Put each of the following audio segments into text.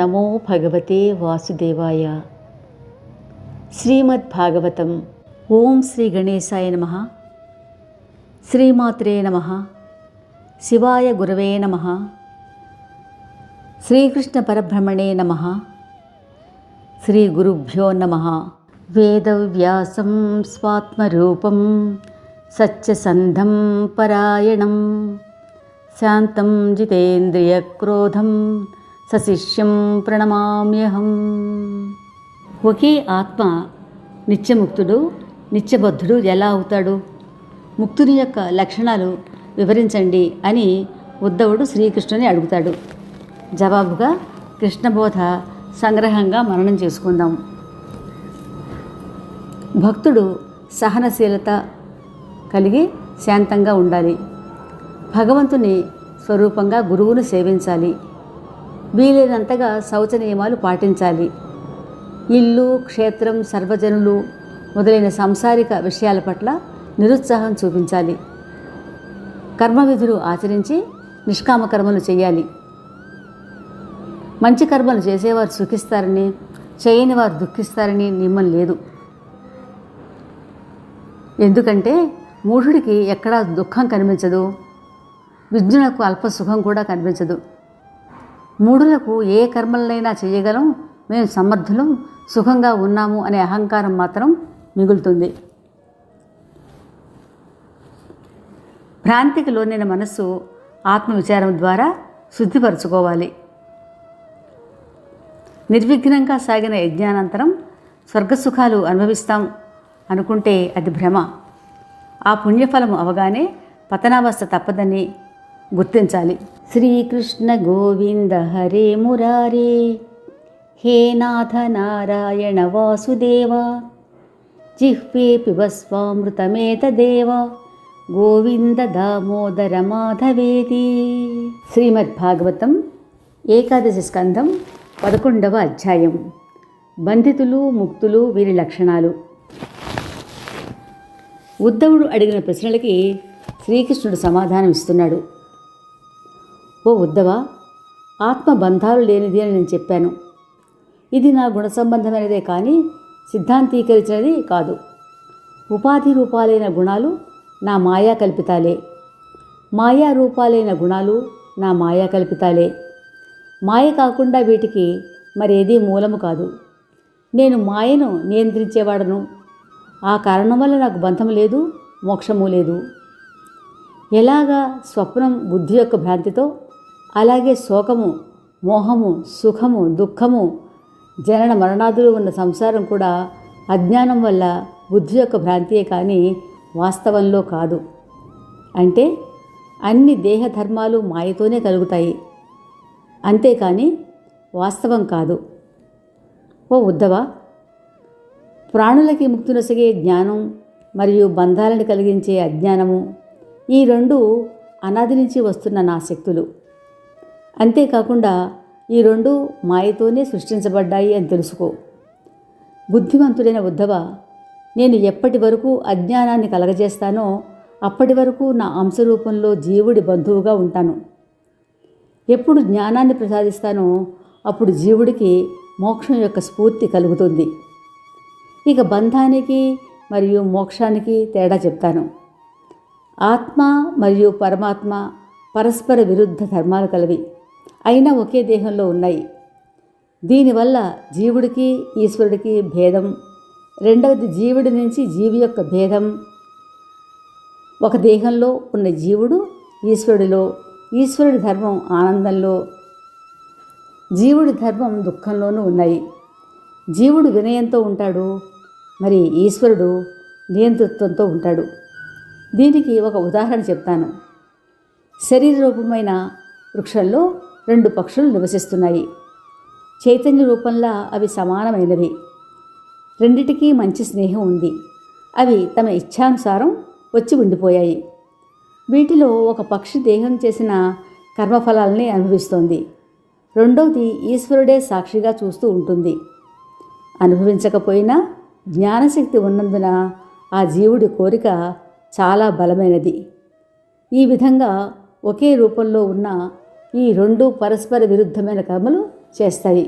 నమో భగవతే వాసుదేవాయ. శ్రీమద్భాగవతం. ఓం శ్రీ గణేశాయ నమః. శ్రీమాత్రే నమః. శివాయ గురవే నమః. శ్రీకృష్ణ పరబ్రహ్మణే నమః. శ్రీ గురుభ్యో నమః. వేదవ్యాసం స్వాత్మరూపం సత్యసంధం పరాయణం శాంతం జితేంద్రియక్రోధం సశిష్యం ప్రణమామ్యహం. ఒకే ఆత్మ నిత్యముక్తుడు, నిత్యబద్ధుడు ఎలా అవుతాడు? ముక్తుని యొక్క లక్షణాలు వివరించండి అని ఉద్ధవుడు శ్రీకృష్ణుని అడుగుతాడు. జవాబుగా కృష్ణబోధ సంగ్రహంగా మననం చేసుకుందాం. భక్తుడు సహనశీలత కలిగి శాంతంగా ఉండాలి. భగవంతుని స్వరూపంగా గురువును సేవించాలి. వీలైనంతగా శౌచ నియమాలు పాటించాలి. ఇల్లు, క్షేత్రం, సర్వజనులు మొదలైన సంసారిక విషయాల పట్ల నిరుత్సాహం చూపించాలి. కర్మవిధులు ఆచరించి నిష్కామ కర్మలు చేయాలి. మంచి కర్మలు చేసేవారు సుఖిస్తారని, చేయని వారు దుఃఖిస్తారని నియమం లేదు. ఎందుకంటే మూఢుడికి ఎక్కడా దుఃఖం కనిపించదు, విజ్ఞులకు అల్ప సుఖం కూడా కనిపించదు. మూఢులకు ఏ కర్మలనైనా చేయగలం, మేము సమర్థులం, సుఖంగా ఉన్నాము అనే అహంకారం మాత్రం మిగులుతుంది. భ్రాంతికి లోనైన మనస్సు ఆత్మవిచారం ద్వారా శుద్ధిపరచుకోవాలి. నిర్విఘ్నంగా సాగిన యజ్ఞానంతరం స్వర్గసుఖాలు అనుభవిస్తాం అనుకుంటే అది భ్రమ. ఆ పుణ్యఫలము అవగానే పతనావస్థ తప్పదని గుర్తించాలి. శ్రీకృష్ణ గోవింద హరే మురారే, హే నాథ నారాయణ వాసుదేవ, జిహ్వే పిబస్వామృతమేతదేవ, గోవింద దామోదర మాధవేతి. శ్రీమద్భాగవతం ఏకాదశి స్కంధం 11వ అధ్యాయం. బంధితులు, ముక్తులు, వీరి లక్షణాలు. ఉద్ధవుడు అడిగిన ప్రశ్నలకి శ్రీకృష్ణుడు సమాధానం ఇస్తున్నాడు. ఓ ఉద్ధవ, ఆత్మ బంధాలు లేనిది అని నేను చెప్పాను. ఇది నా గుణ సంబంధమైనదే కానీ సిద్ధాంతీకరించినది కాదు. ఉపాధి రూపాలైన గుణాలు నా మాయా కల్పితాలే, మాయా రూపాలైన గుణాలు నా మాయా కల్పితాలే. మాయ కాకుండా వీటికి మరేదీ మూలము కాదు. నేను మాయను నియంత్రించేవాడను. ఆ కారణం వల్ల నాకు బంధము లేదు, మోక్షము లేదు. ఎలాగా స్వప్నం బుద్ధి యొక్క భ్రాంతితో, అలాగే శోకము, మోహము, సుఖము, దుఃఖము, జనన మరణాదులు ఉన్న సంసారం కూడా అజ్ఞానం వల్ల బుద్ధి యొక్క భ్రాంతియే కానీ వాస్తవంలో కాదు. అంటే అన్ని దేహధర్మాలు మాయతోనే కలుగుతాయి, అంతేకాని వాస్తవం కాదు. ఓ ఉద్ధవ, ప్రాణులకి ముక్తునొసగే జ్ఞానం మరియు బంధాలను కలిగించే అజ్ఞానము, ఈ రెండు అనాది నుంచి వస్తున్న నా శక్తులు. అంతేకాకుండా ఈ రెండు మాయతోనే సృష్టించబడ్డాయి అని తెలుసుకో. బుద్ధిమంతుడైన ఉద్ధవ, నేను ఎప్పటి వరకు అజ్ఞానాన్ని కలగజేస్తానో అప్పటి వరకు నా అంశరూపంలో జీవుడి బంధువుగా ఉంటాను. ఎప్పుడు జ్ఞానాన్ని ప్రసాదిస్తానో అప్పుడు జీవుడికి మోక్షం యొక్క స్ఫూర్తి కలుగుతుంది. ఇక బంధానికి మరియు మోక్షానికి తేడా చెప్తాను. ఆత్మ మరియు పరమాత్మ పరస్పర విరుద్ధ ధర్మాలు కలవి, అయినా ఒకే దేహంలో ఉన్నాయి. దీనివల్ల జీవుడికి ఈశ్వరుడికి భేదం. రెండవది జీవుడి నుంచి జీవి యొక్క భేదం. ఒక దేహంలో ఉన్న జీవుడు ఈశ్వరుడిలో, ఈశ్వరుడి ధర్మం ఆనందంలో, జీవుడి ధర్మం దుఃఖంలోనూ ఉన్నాయి. జీవుడు వినయంతో ఉంటాడు, మరి ఈశ్వరుడు నియంతృత్వంతో ఉంటాడు. దీనికి ఒక ఉదాహరణ చెప్తాను. శరీర రూపమైన వృక్షంలో 2 పక్షులు నివసిస్తున్నాయి. చైతన్య రూపంలో అవి సమానమైనవి. రెండిటికీ మంచి స్నేహం ఉంది. అవి తమ ఇచ్ఛానుసారం వచ్చి ఉండిపోయాయి. వీటిలో ఒక పక్షి దేహం చేసిన కర్మఫలాలని అనుభవిస్తోంది. రెండవది ఈశ్వరుడే సాక్షిగా చూస్తూ ఉంటుంది. అనుభవించకపోయినా జ్ఞానశక్తి ఉన్నందున ఆ జీవుడి కోరిక చాలా బలమైనది. ఈ విధంగా ఒకే రూపంలో ఉన్న ఈ రెండు పరస్పర విరుద్ధమైన కర్మలు చేస్తాయి.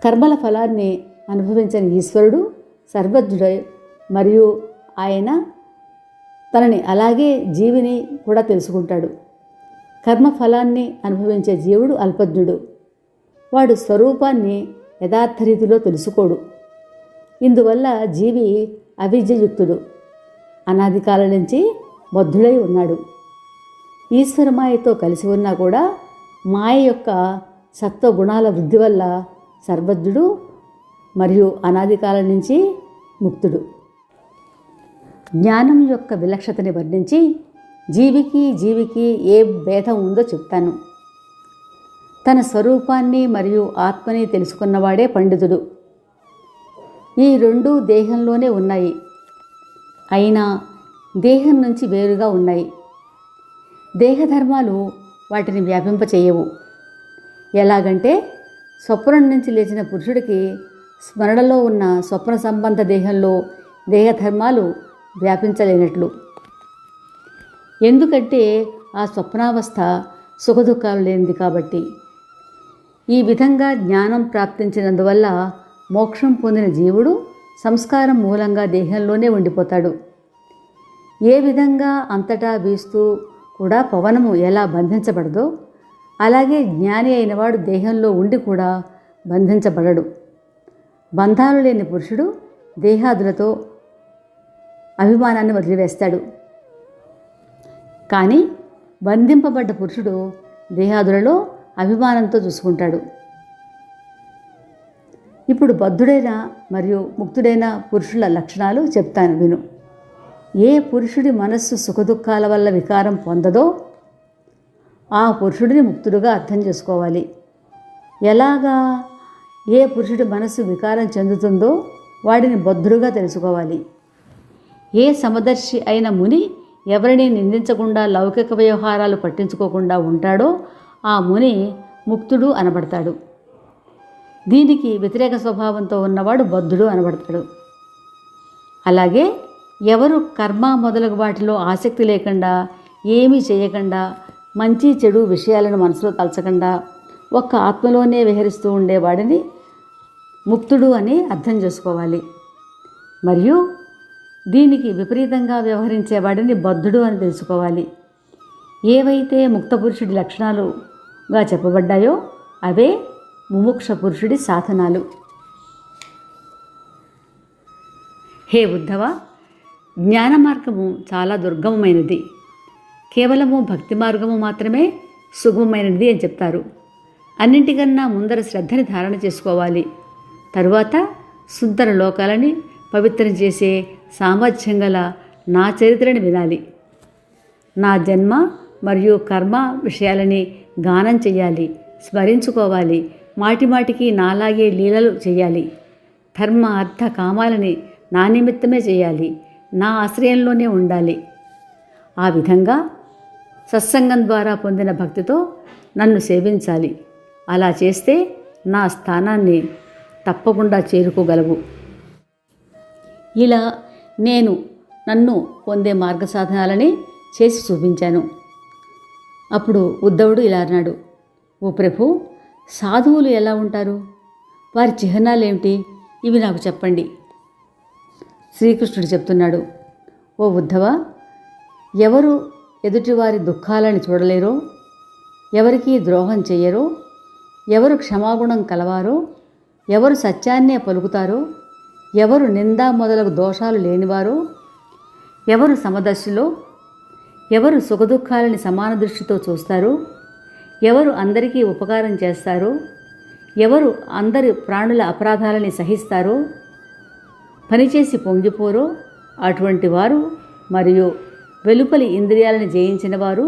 కర్మల ఫలాన్ని అనుభవించని ఈశ్వరుడు సర్వజ్ఞుడై మరియు ఆయన తనని అలాగే జీవిని కూడా తెలుసుకుంటాడు. కర్మ ఫలాన్ని అనుభవించే జీవుడు అల్పజ్ఞుడు. వాడు స్వరూపాన్ని యథార్థ రీతిలో తెలుసుకోడు. ఇందువల్ల జీవి అవిద్యయుక్తుడు, అనాది కాలం నుంచి బద్ధుడై ఉన్నాడు. ఈశ్వరమాయతో కలిసి ఉన్నా కూడా మాయ యొక్క సత్వగుణాల వృద్ధి వల్ల సర్వజ్ఞుడు మరియు అనాది కాలం నుంచి ముక్తుడు. జ్ఞానం యొక్క విలక్షణతని వర్ణించి జీవికి ఏ భేదం ఉందో చెప్తాను. తన స్వరూపాన్ని మరియు ఆత్మని తెలుసుకున్నవాడే పండితుడు. ఈ రెండూ దేహంలోనే ఉన్నాయి, అయినా దేహం నుంచి వేరుగా ఉన్నాయి. దేహధర్మాలు వాటిని వ్యాపింపచేయవు. ఎలాగంటే స్వప్నం నుంచి లేచిన పురుషుడికి స్మరణలో ఉన్న స్వప్న సంబంధ దేహంలో దేహధర్మాలు వ్యాపించలేనట్లు. ఎందుకంటే ఆ స్వప్నావస్థ సుఖదుఖాలు లేనిది కాబట్టి. ఈ విధంగా జ్ఞానం ప్రాప్తించినందువల్ల మోక్షం పొందిన జీవుడు సంస్కారం మూలంగా దేహంలోనే ఉండిపోతాడు. ఏ విధంగా అంతటా వీస్తూ కూడా పవనము ఎలా బంధించబడదో అలాగే జ్ఞాని అయినవాడు దేహంలో ఉండి కూడా బంధించబడడు. బంధాలు లేని పురుషుడు దేహాదులతో అభిమానాన్ని వదిలివేస్తాడు. కానీ బంధింపబడ్డ పురుషుడు దేహాదులలో అభిమానంతో చూసుకుంటాడు. ఇప్పుడు బద్ధుడైన మరియు ముక్తుడైన పురుషుల లక్షణాలు చెప్తాను విను. ఏ పురుషుడి మనస్సు సుఖదుఖాల వల్ల వికారం పొందదో ఆ పురుషుడిని ముక్తుడుగా అర్థం చేసుకోవాలి. ఎలాగా? ఏ పురుషుడి మనస్సు వికారం చెందుతుందో వాడిని బద్ధుడుగా తెలుసుకోవాలి. ఏ సమదర్శి అయిన ముని ఎవరిని నిందించకుండా లౌకిక వ్యవహారాలు పట్టించుకోకుండా ఉంటాడో ఆ ముని ముక్తుడు అనబడతాడు. దీనికి వ్యతిరేక స్వభావంతో ఉన్నవాడు బద్ధుడు అనబడతాడు. అలాగే ఎవరు కర్మ మొదలగు వాటిలో ఆసక్తి లేకుండా ఏమీ చేయకుండా మంచి చెడు విషయాలను మనసులో తలచకుండా ఒక్క ఆత్మలోనే విహరిస్తూ ఉండేవాడిని ముక్తుడు అని అర్థం చేసుకోవాలి. మరియు దీనికి విపరీతంగా వ్యవహరించేవాడిని బద్ధుడు అని తెలుసుకోవాలి. ఏవైతే ముక్త పురుషుడి లక్షణాలుగా చెప్పబడ్డాయో అవే ముముక్ష పురుషుడి సాధనాలు. హే ఉద్ధవ, జ్ఞాన మార్గము చాలా దుర్గమమైనది. కేవలము భక్తి మార్గము మాత్రమే సుగమమైనది అని చెప్తారు. అన్నింటికన్నా ముందర శ్రద్ధని ధారణ చేసుకోవాలి. తరువాత సుందర లోకాలని పవిత్రం చేసే సామర్థ్యం గల నా చరిత్రని వినాలి. నా జన్మ మరియు కర్మ విషయాలని గానం చెయ్యాలి, స్మరించుకోవాలి. మాటిమాటికి నాలాగే లీలలు చేయాలి. ధర్మ అర్థ కామాలని నా నిమిత్తమే చేయాలి. నా ఆశ్రయంలోనే ఉండాలి. ఆ విధంగా సత్సంగం ద్వారా పొందిన భక్తితో నన్ను సేవించాలి. అలా చేస్తే నా స్థానాన్ని తప్పకుండా చేరుకోగలవు. ఇలా నేను నన్ను పొందే మార్గ సాధనాలని చేసి చూపించాను. అప్పుడు ఉద్ధవుడు ఇలా అన్నాడు, ఓ ప్రభు, సాధువులు ఎలా ఉంటారు? వారి చిహ్నాలు ఏమిటి? ఇవి నాకు చెప్పండి. శ్రీకృష్ణుడు చెప్తున్నాడు, ఓ ఉద్ధవ, ఎవరు ఎదుటివారి దుఃఖాలను చూడలేరో, ఎవరికీ ద్రోహం చెయ్యరో, ఎవరు క్షమాగుణం కలవారో, ఎవరు సత్యాన్నే పలుకుతారో, ఎవరు నింద మొదలగు దోషాలు లేనివారో, ఎవరు సమదర్శిలో, ఎవరు సుఖదుఖాలని సమాన దృష్టితో చూస్తారో, ఎవరు అందరికీ ఉపకారం చేస్తారో, ఎవరు అందరి ప్రాణుల అపరాధాలని సహిస్తారో, పనిచేసి పొంగిపోరో అటువంటి వారు, మరియు వెలుపలి ఇంద్రియాలను జయించిన వారు,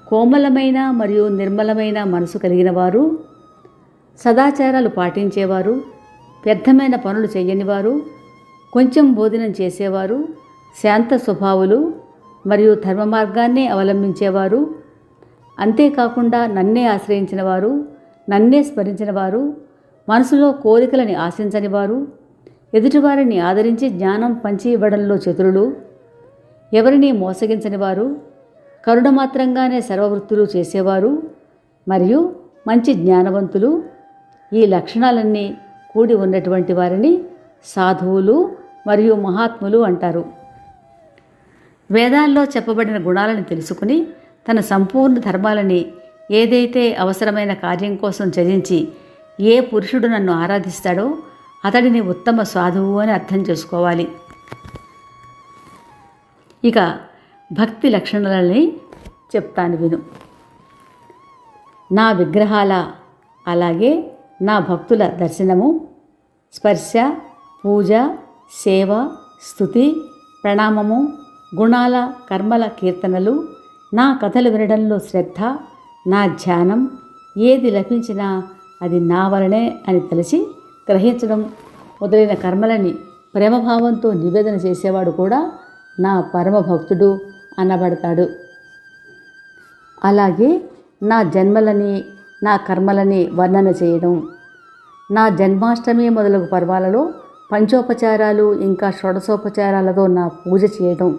కోమలమైన మరియు నిర్మలమైన మనసు కలిగిన వారు, సదాచారాలు పాటించేవారు, వ్యర్థమైన పనులు చేయనివారు, కొంచెం భోజనం చేసేవారు, శాంత స్వభావులు మరియు ధర్మ మార్గాన్నే అవలంబించేవారు, అంతేకాకుండా నన్నే ఆశ్రయించిన వారు, నన్నే స్మరించిన వారు, మనసులో కోరికలని ఆశించని వారు, ఎదుటివారిని ఆదరించి జ్ఞానం పంచి ఇవ్వడంలో చతురులు, ఎవరిని మోసగించని వారు, కరుణ మాత్రంగానే సర్వవృత్తులు చేసేవారు, మరియు మంచి జ్ఞానవంతులు, ఈ లక్షణాలన్నీ కూడి ఉన్నటువంటి వారిని సాధువులు మరియు మహాత్ములు అంటారు. వేదాల్లో చెప్పబడిన గుణాలను తెలుసుకుని తన సంపూర్ణ ధర్మాలని ఏదైతే అవసరమైన కార్యం కోసం త్యజించి ఏ పురుషుడు నన్ను ఆరాధిస్తాడో అతడిని ఉత్తమ సాధువు అని అర్థం చేసుకోవాలి. ఇక భక్తి లక్షణాలని చెప్తాను విను. నా విగ్రహాల అలాగే నా భక్తుల దర్శనము, స్పర్శ, పూజ, సేవ, స్తుతి, ప్రణామము, గుణాల కర్మల కీర్తనలు, నా కథలు వినడంలో శ్రద్ధ, నా ధ్యానం, ఏది లభించినా అది నా వలనే అని తెలిసి గ్రహించడం మొదలైన కర్మలని ప్రేమభావంతో నివేదన చేసేవాడు కూడా నా పరమ భక్తుడు అనబడతాడు. అలాగే నా జన్మలని నా కర్మలని వర్ణన చేయడం, నా జన్మాష్టమి మొదలగు పర్వాలలో పంచోపచారాలు ఇంకా షోడశోపచారాలతో నా పూజ చేయడం,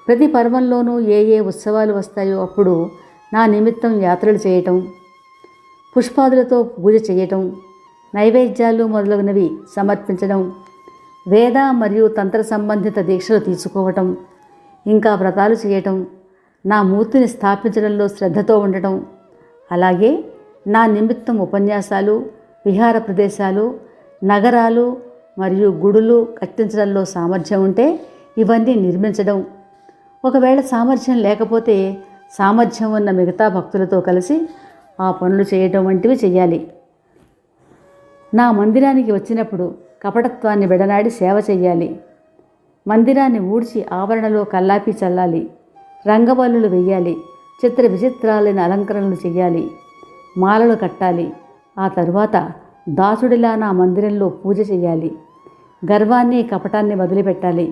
ప్రతి పర్వంలోనూ ఏ ఏ ఉత్సవాలు వస్తాయో అప్పుడు నా నిమిత్తం యాత్రలు చేయటం, పుష్పాదులతో పూజ చేయటం, నైవేద్యాలు మొదలగునవి సమర్పించడం, వేద మరియు తంత్ర సంబంధిత దీక్షలు తీసుకోవటం, ఇంకా వ్రతాలు చేయటం, నా మూర్తిని స్థాపించడంలో శ్రద్ధతో ఉండటం, అలాగే నా నిమిత్తం ఉపన్యాసాలు, విహార ప్రదేశాలు, నగరాలు మరియు గుడులు కట్టించడంలో సామర్థ్యం ఉంటే ఇవన్నీ నిర్మించడం, ఒకవేళ సామర్థ్యం లేకపోతే సామర్థ్యం ఉన్న మిగతా భక్తులతో కలిసి ఆ పనులు చేయటం వంటివి చెయ్యాలి. నా మందిరానికి వచ్చినప్పుడు కపటత్వాన్ని విడనాడి సేవ చెయ్యాలి. మందిరాన్ని ఊడ్చి ఆవరణలో కల్లాపి చల్లాలి, రంగవల్లులు వెయ్యాలి, చిత్ర విచిత్రాలైన అలంకరణలు చెయ్యాలి, మాలలు కట్టాలి. ఆ తరువాత దాసుడిలా నా మందిరంలో పూజ చెయ్యాలి. గర్వాన్ని కపటాన్ని వదిలిపెట్టాలి.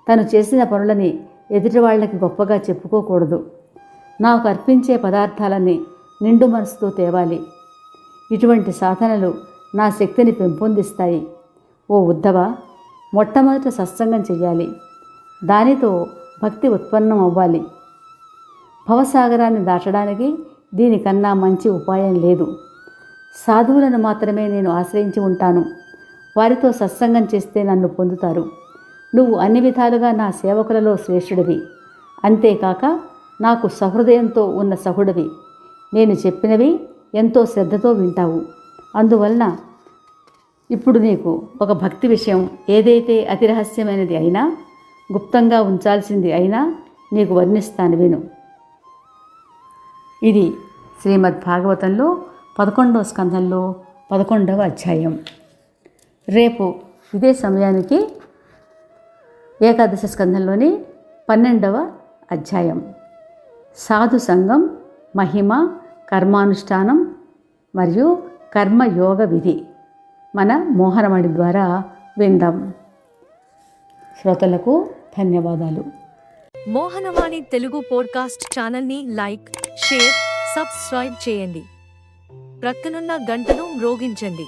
తను చేసిన పనులని ఎదుటి వాళ్ళకి గొప్పగా చెప్పుకోకూడదు. నాకు అర్పించే పదార్థాలని నిండు మనసుతో తేవాలి. ఇటువంటి సాధనలు నా శక్తిని పెంపొందిస్తాయి. ఓ ఉద్ధవ, మొట్టమొదట సత్సంగం చెయ్యాలి. దానితో భక్తి ఉత్పన్నం అవ్వాలి. భవసాగరాన్ని దాటడానికి దీనికన్నా మంచి ఉపాయం లేదు. సాధువులను మాత్రమే నేను ఆశ్రయించి ఉంటాను. వారితో సత్సంగం చేస్తే నన్ను పొందుతారు. నువ్వు అన్ని విధాలుగా నా సేవకులలో శ్రేష్ఠుడివి. అంతేకాక నాకు సహృదయంతో ఉన్న సహుడివి. నేను చెప్పినవి ఎంతో శ్రద్ధతో వింటావు. అందువలన ఇప్పుడు నీకు ఒక భక్తి విషయం ఏదైతే అతి రహస్యమైనది అయినా, గుప్తంగా ఉంచాల్సింది అయినా నీకు వర్ణిస్తాను విను. ఇది శ్రీమద్ భాగవతంలో 11వ స్కంధంలో 11వ అధ్యాయం. రేపు ఇదే సమయానికి ఏకాదశ స్కంధంలోని 12వ అధ్యాయం సాధు సంఘం, మహిమ, కర్మానుష్ఠానం మరియు కర్మయోగ విధి మన మోహనమణి ద్వారా విందాం. శ్రోతలకు ధన్యవాదాలు. మోహనవాణి తెలుగు పోడ్కాస్ట్ ఛానల్ని లైక్, షేర్, సబ్స్క్రైబ్ చేయండి. ప్రక్కనున్న గంటను మ్రోగించండి.